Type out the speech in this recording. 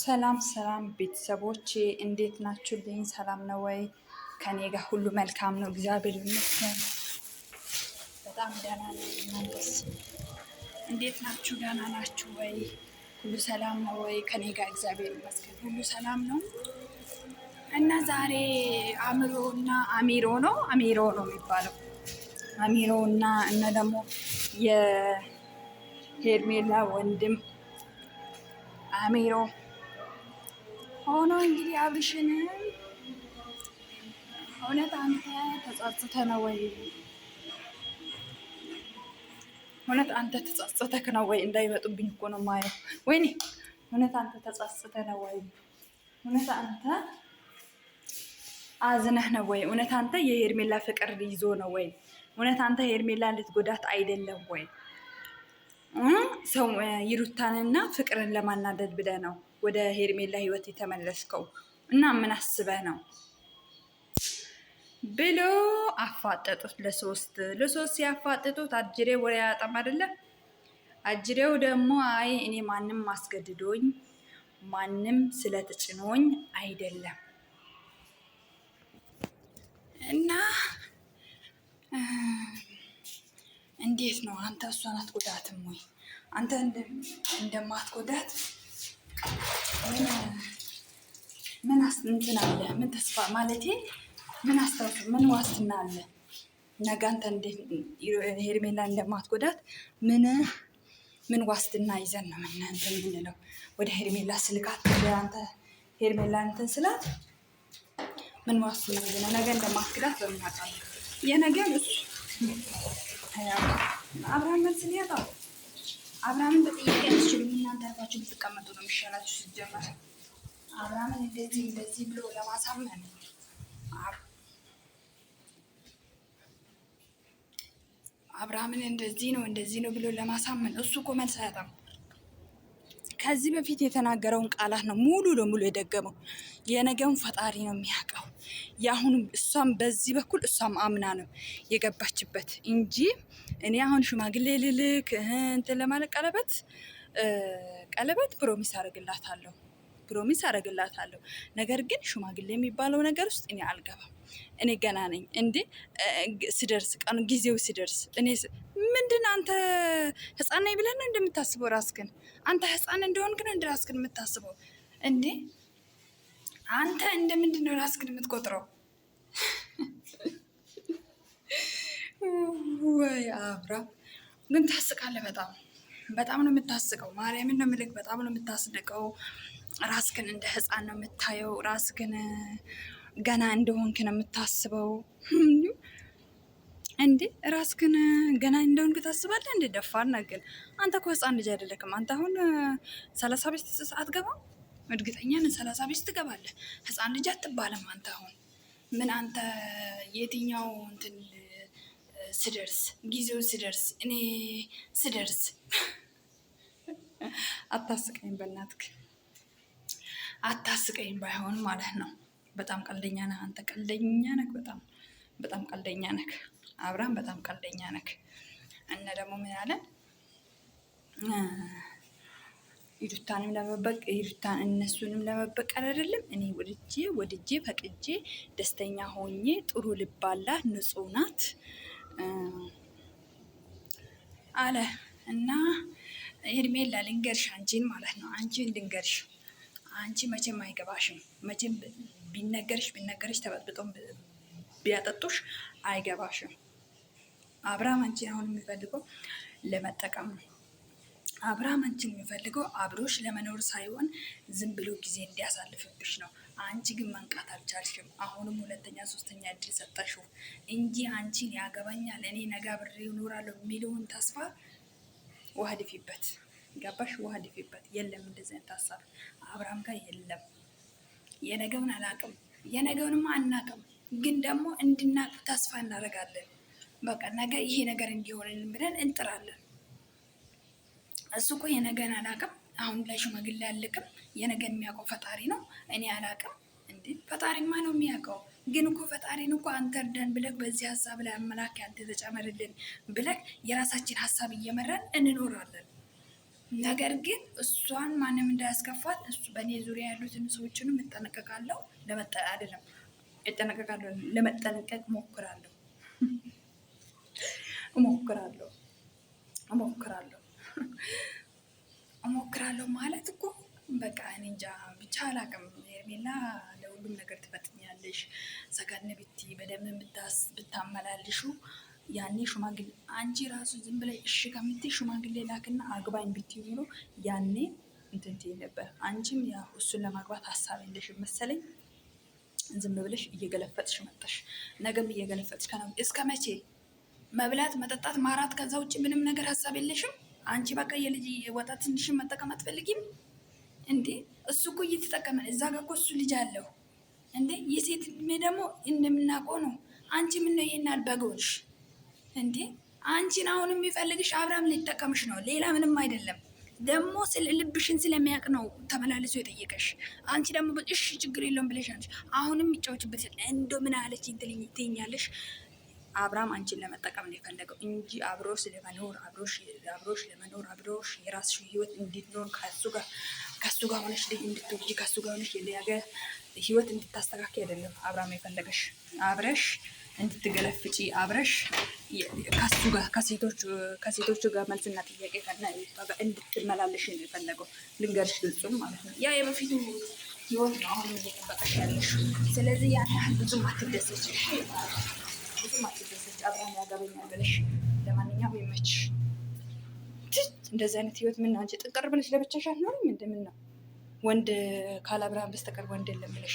ሰላም ሰላም ቤተሰቦቼ እንዴት ናችሁልኝ? ሰላም ነው ወይ? ከኔ ጋር ሁሉ መልካም ነው፣ እግዚአብሔር ይመስገን። በጣም ደህና ነኝ። እናንተስ እንዴት ናችሁ? ደህና ናችሁ ወይ? ሁሉ ሰላም ነው ወይ? ከኔ ጋር እግዚአብሔር ይመስገን ሁሉ ሰላም ነው። እና ዛሬ አሚሮ ነው የሚባለው አሚሮ እና ደግሞ የሄርሜላ ወንድም አሚሮ ሆኖ እንግዲህ አብርሽን እውነት አንተ ተጸጽተህ ነው ወይ? እውነት አንተ ተጸጽተህ ነው ወይ? እንዳይመጡብኝ እኮ ነው የማየው። ወይኔ እውነት አንተ ተጸጽተህ ነው ወይ? እውነት አንተ አዝነህ ነው ወይ? እውነት አንተ የሄርሜላ ፍቅር ይዞ ነው ወይ? እውነት አንተ ሄርሜላ ልትጎዳት አይደለም ወይ? ሰው ይሩታንና ፍቅርን ለማናደድ ብለህ ነው ወደ ሄርሜላ ህይወት የተመለስከው እና ምን አስበህ ነው ብሎ አፋጠጡት። ለሶስት ሲያፋጠጡት አጅሬው ወሬ ያጣም አይደለም። አጅሬው ደግሞ አይ እኔ ማንም አስገድዶኝ ማንም ስለተጭኖኝ አይደለም እና እንዴት ነው አንተ እሷን አትጎዳትም ወይ? አንተ እንደማትጎዳት ምን እንትን አለ? ምን ተስፋ ማለቴ ምን አስታውሱ? ምን ዋስትና አለ? ነገ አንተ ሄርሜላ እንደማትጎዳት ምን ዋስትና ይዘን ነው እንትን የምንለው? ወደ ሄርሜላ ስልካት ወደ አንተ ሄርሜላ እንትን ስላት ምን ዋስትና ይዘን ነገ እንደማትጎዳት በምን አውቃለሁ? የነገር እሱ አብርሃም መልስ ሊያጣው አብርሃምን በጥያቄ አትችሉም እናንተ አርፋችሁ ብትቀመጡ ነው የሚሻላችሁ። ሲጀመር አብርሃምን እንደዚህ ብሎ ለማሳመን አብርሃምን እንደዚህ ነው ብሎ ለማሳመን እሱ እኮ መልስ አያጣም። ከዚህ በፊት የተናገረውን ቃላት ነው ሙሉ ለሙሉ የደገመው። የነገውን ፈጣሪ ነው የሚያውቀው። የአሁኑ እሷም በዚህ በኩል እሷም አምና ነው የገባችበት እንጂ እኔ አሁን ሽማግሌ ልልክ እንትን ለማለት ቀለበት ፕሮሚስ አደርግላታለሁ። ነገር ግን ሽማግሌ የሚባለው ነገር ውስጥ እኔ አልገባም። እኔ ገና ነኝ እንዴ ስደርስ ቀኑ ጊዜው ሲደርስ እኔ ምንድን አንተ ህፃን ነኝ ብለን ነው እንደምታስበው? ራስክን አንተ ህፃን እንደሆንክ ነው እንደ ራስክን የምታስበው እንዴ? አንተ እንደምንድን ነው ራስክን የምትቆጥረው? ወይ አብርሃም ግን ታስቃለህ። በጣም ነው የምታስቀው። ማርያምን ነው የምልህ፣ በጣም ነው የምታስደቀው። ራስክን እንደ ህፃን ነው የምታየው። ራስክን ገና እንደሆንክ ነው የምታስበው። እንዴ ራስክን ገና እንደሆንክ ታስባለህ እንዴ? ደፋር ነህ። ግን አንተ እኮ ህፃን ልጅ አይደለክም። አንተ አሁን 30 ቤት አትገባም? እርግጠኛ ነን 30 ቤት ትገባለህ። ህፃን ልጅ አትባልም አንተ አሁን ምን አንተ የትኛው እንትን ጊዜው ስደርስ እኔ ስደርስ አታስቀኝ፣ በእናትክ አታስቀኝ። ባይሆን ማለት ነው። በጣም ቀልደኛ ነህ አንተ፣ ቀልደኛ ነህ። በጣም ቀልደኛ ነህ አብርሃም፣ በጣም ቀልደኛ ነህ። እና ደግሞ ምን አለ ይሩታን እነሱንም ለመበቀል አይደለም እኔ ወድጄ ፈቅጄ ደስተኛ ሆኜ ጥሩ ልባላ ንጹህ ናት አለ እና ሄርሜላ ልንገርሽ፣ አንቺን ማለት ነው አንቺን ልንገርሽ፣ አንቺ መቼም አይገባሽም። መቼም ቢነገርሽ ተበጥብጦም ቢያጠጡሽ አይገባሽም። አብርሃም አንቺን አሁን የሚፈልገው ለመጠቀም ነው። አብርሃም አንቺን የሚፈልገው አብሮሽ ለመኖር ሳይሆን ዝም ብሎ ጊዜ እንዲያሳልፍብሽ ነው። አንቺ ግን መንቃት አልቻልሽም። አሁንም ሁለተኛ ሶስተኛ እድል ሰጠሽው እንጂ አንቺን ያገባኛል እኔ ነገ አብሬ እኖራለሁ የሚለውን ተስፋ ውሃ ድፊበት። ገባሽ? ውሃ ድፊበት። የለም እንደዚህ አይነት ሀሳብ አብርሃም ጋር የለም። የነገውን አላቅም፣ የነገውንማ አናቅም፣ ግን ደግሞ እንድናቅ ተስፋ እናደርጋለን። በቃ ነገ ይሄ ነገር እንዲሆንልን ብለን እንጥራለን። እሱ እኮ የነገን አላቅም። አሁን ላይ ሽማግሌ አልክም። የነገን የሚያውቀው ፈጣሪ ነው፣ እኔ አላቅም። እንዴ ፈጣሪማ ነው የሚያውቀው። ግን እኮ ፈጣሪን እኮ አንተ እርዳን ብለክ በዚህ ሀሳብ ላይ አመላክ አንተ ተጨመርልን ብለክ የራሳችን ሀሳብ እየመራን እንኖራለን። ነገር ግን እሷን ማንም እንዳያስከፋት እሱ በእኔ ዙሪያ ያሉትን ሰዎችንም እጠነቀቃለሁ። አይደለም እጠነቀቃለሁ፣ ለመጠንቀቅ እሞክራለሁ እሞክራለሁ እሞክራለሁ እሞክራለሁ ማለት እኮ በቃ እኔ እንጃ ብቻ አላውቅም። ሄርሜላ ለሁሉም ነገር ትፈጥኛለሽ። ሰከን ብቲ በደንብ ብታመላልሹ ያኔ ሽማግሌ አንቺ ራሱ ዝም ብለሽ እሺ ከምትይ ሽማግሌ ላክና አግባኝ ብትይ ብሎ ያኔ እንትን ትይ ነበር። አንቺም ያው እሱን ለማግባት ሀሳብ የለሽም መሰለኝ። ዝም ብለሽ እየገለፈጥሽ መጣሽ። ነገም እየገለፈጥሽ እስከ መቼ መብላት፣ መጠጣት፣ ማራት፣ ከዛ ውጭ ምንም ነገር ሀሳብ የለሽም? አንቺ በቃ የልጅ ወጣት ትንሽን መጠቀም አትፈልጊም እንዴ? እሱ እኮ እየተጠቀመ እዛ ጋ እኮ እሱ ልጅ አለው እንዴ። የሴት እድሜ ደግሞ እንደምናውቀው ነው። አንቺ ምን ነው ይሄን አልበጎልሽ እንዴ? አንቺን አሁን የሚፈልግሽ አብርሃም ሊጠቀምሽ ነው፣ ሌላ ምንም አይደለም። ደግሞ ልብሽን ስለሚያውቅ ነው ተመላልሶ የጠየቀሽ። አንቺ ደግሞ እሺ ችግር የለውም ብለሽ አንቺ አሁንም የሚጫወችበት እንዶ ምን አለች ትይኛለሽ። አብርሃም አንቺን ለመጠቀም ነው የፈለገው እንጂ አብሮሽ ለመኖር አብሮሽ ለመኖር አብሮሽ የራስሽ ህይወት እንድትኖር ከሱ ጋር ሆነሽ ልጅ እንድትወልጂ ከሱ ጋር ሆነሽ የለያገ ህይወት እንድታስተካክል አይደለም አብርሃም የፈለገሽ። አብረሽ እንድትገለፍጪ አብረሽ ከሴቶቹ ጋር መልስና ጥያቄ እንድትመላለሽ ነው የፈለገው። ልንገርሽ ግልጹን ማለት ነው። ያ የበፊቱ ህይወት ነው አሁን እየጠበቀሽ ያለሽ። ስለዚህ ያን ያህል ብዙም አትደሰች፣ ብዙም አትደሰች። አብርሃም ያገበኛል ብለሽ ለማንኛውም ይመችሽ። እንደዚህ አይነት ህይወት ምን አንቺ ጥቅር ብለሽ ለብቻሽ አትኖሪም? እንደምን ነው ወንድ ካለ አብርሃም በስተቀር ወንድ የለም ብለሽ